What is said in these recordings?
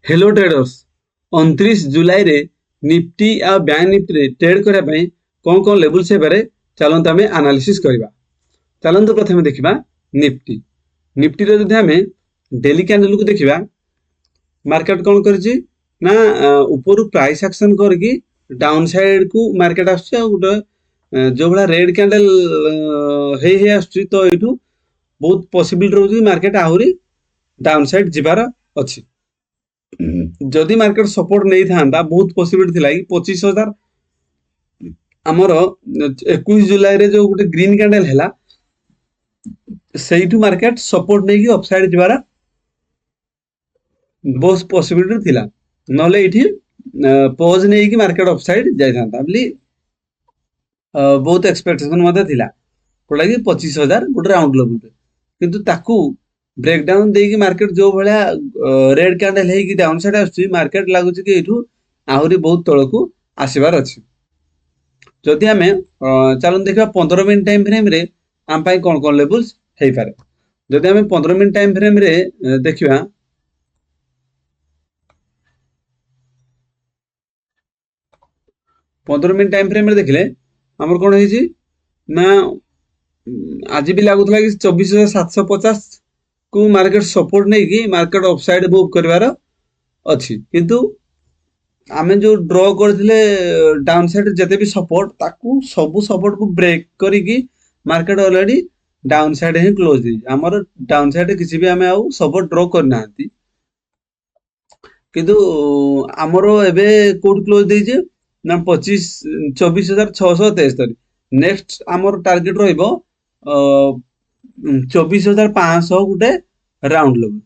Hello traders 29 जुलाई रे Nifty आ bank Nifty रे trade करबा पई कोन कोन लेवल से बारे चलंत हमें एनालिसिस करबा। चलंत प्रथमे देखिबा निफ्टी। निफ्टी रे जदि हमें डेली कैंडल को देखिबा मार्केट कोन करछि ना ऊपर प्राइस एक्शन करके डाउन साइड को मार्केट आछे आ गुटे जो बला रेड कैंडल हे आछी तो एठू बहुत पॉसिबल रहउछि मार्केट आहुरी डाउन साइड जिबार अछि। जदि मार्केट सपोर्ट नहीं था बहुत पॉसिबिलिटी थिला कि 25,000 हमर 21 जुलाई रे जो गुटे ग्रीन कैंडल हैला सेइटू मार्केट सपोर्ट नहीं कि अपसाइड जिबार बहुत पॉसिबिलिटी थिला नले इठी पॉज नहीं कि मार्केट अपसाइड जाय थांता बली बहुत एक्सपेक्टेशन मते थिला कोला कि 25,000 गुटे राउंड लेवल किंतु ताकू ब्रेक डाउन देकी मार्केट जो भलिया रेड कैंडल हे कि डाउन साइड आछी मार्केट लागुच कि एठू आहुरी बहुत तळकू आसीबार अछि। जदि हमें चलन देखा 15 मिनट टाइम फ्रेम रे हम पाई कोन कोन लेवल्स हे पारे। जदि हमें 15 मिनट टाइम फ्रेम रे देखिबा 15 मिनट टाइम फ्रेम रे देखले हमर कोन हे छी ना आज भी लागुतला कि 24,750 को मार्केट सपोर्ट नहीं कि मार्केट अपसाइड मूव करवार अछि किंतु आमे जो ड्रॉ करथिले डाउन साइड जते भी सपोर्ट ताकू सब सपोर्ट को ब्रेक करी कि market already down side he close the हमर डाउन साइड किसी भी हमें आउ सपोर्ट ड्रॉ करना हती किंतु हमरो एबे कोड क्लोज दी जे ना 24,673 नेक्स्ट हमर टारगेट रहइबो 24,500 गुटे राउंड लेवल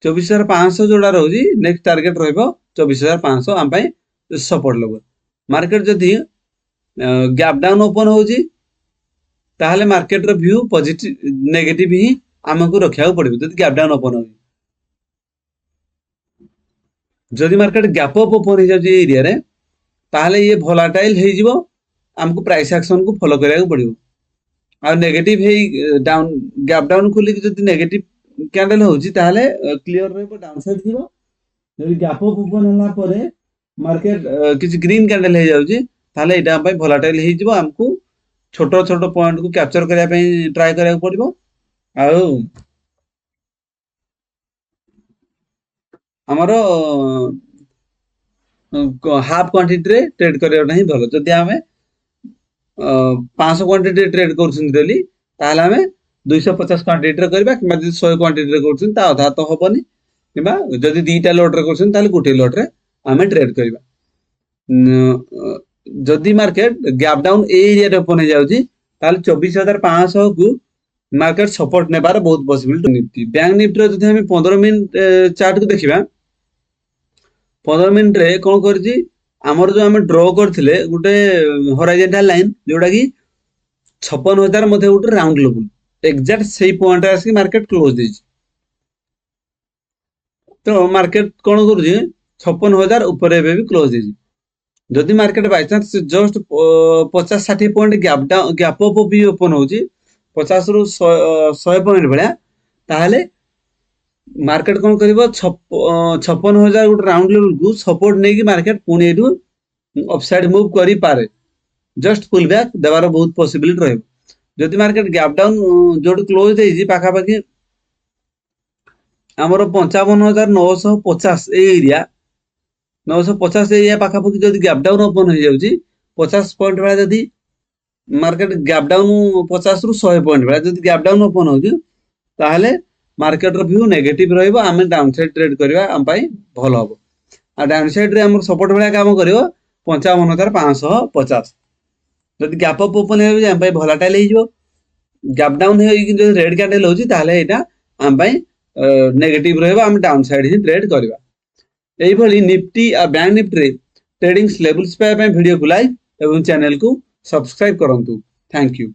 24,500 जोड़ा रहुजी नेक्स्ट टारगेट रहइबो 24,500 हम पाई सपोर्ट लेवल। मार्केट जदि गैप डाउन ओपन होजी ताहले मार्केट रो व्यू पॉजिटिव नेगेटिव ही हमकु रखिया पड़िबो जदि गैप डाउन ओपन होई। जदि मार्केट गैप अप ओपन हो जाउजी एरिया रे ताहले ये वोलेटाइल हे जिवो हमकु प्राइस एक्शन को फॉलो करिया पड़िबो आ नेगेटिव हे डाउन गैप डाउन खुली कि जदि नेगेटिव कैंडल होची ताहले क्लियर रहबो डाउन साइड जीवो। जदि गैप अप ओपन होला परे मार्केट किछि ग्रीन कैंडल हे जाउची ताहले एटा हम वोलेटाइल हे जिवो हमकु छोटो छोटो पॉइंट को कैप्चर करिया पई ट्राई करिया पड़िबो आ हमरो हाफ क्वांटिटी रे ट्रेड करिया नहीं भलो। जदि हमें 500 क्वांटिटी ट्रेड करछन डेली ताहले हमें 250 क्वांटिटी रे करबा कि 100 क्वांटिटी रे करछन ता आधा तो होबनी किबा जदि दीटा लॉट रे करछन ताहले गुटे लॉट रे हमें ट्रेड करबा। जदि मार्केट गैप डाउन ए एरिया रे ओपन हो जाउची ताहले 24,500 को मार्केट सपोर्ट नेबार बहुत पॉसिबल। निफ्टी बैंक निफ्टी रे जदि हमें 15 मिनिट चार्ट को देखिबा 15 मिनिट रे कोन करजी हमर जो हमें ड्रॉ करथिले गुटे हॉरिजॉन्टल लाइन जोडा कि 56,000 मध्ये गुटे राउंड लेवल एग्जैक्ट सही पॉइंट आसी मार्केट क्लोज देछि तो मार्केट कोन करजी 56,000 ऊपर एबे भी क्लोज देछि। जदि market by chance just 50-60 point gap down gap up भी ओपन होजी 50 रु 100 पॉइंट भलिया ताहले मार्केट कोन करिवो 56,000 गुटे राउंड लेवल को सपोर्ट नै कि मार्केट पुणी एठू अपसाइड मूव करी पारे जस्ट पुल बैक देवार बहुत पॉसिबिलिटी रहइबो। जदि मार्केट गैप डाउन जोड क्लोज देछि पाखा पाखी हमरो 55,950 ए एरिया 950 एरिया पाखा पाखी जदि गैप डाउन ओपन हो जाउची 50 पॉइंट वाला जदि मार्केट गैप डाउन 50 रु 100 पॉइंट वाला जदि गैप डाउन ओपन होजी ताहले मार्केट रो व्यू नेगेटिव रहइबो हमें डाउन साइड ट्रेड करबा हम पाई भलो हबो आ डाउन साइड रे हमर सपोर्ट वाला काम करिवो 55,550 जदि गैप अप ओपन हे हम पाई वोलेटाइल हे जिवो गैप डाउन हे कि जो रेड कैंडल होची ताहले एटा हम पाई नेगेटिव रहइबो हम डाउन साइड ही ट्रेड करबा। एई भली निफ्टी आ बैंक निफ्टी रे ट्रेडिंग लेवल्स पे वीडियो को लाइक एवं चैनल को सब्सक्राइब करंतु। Thank you.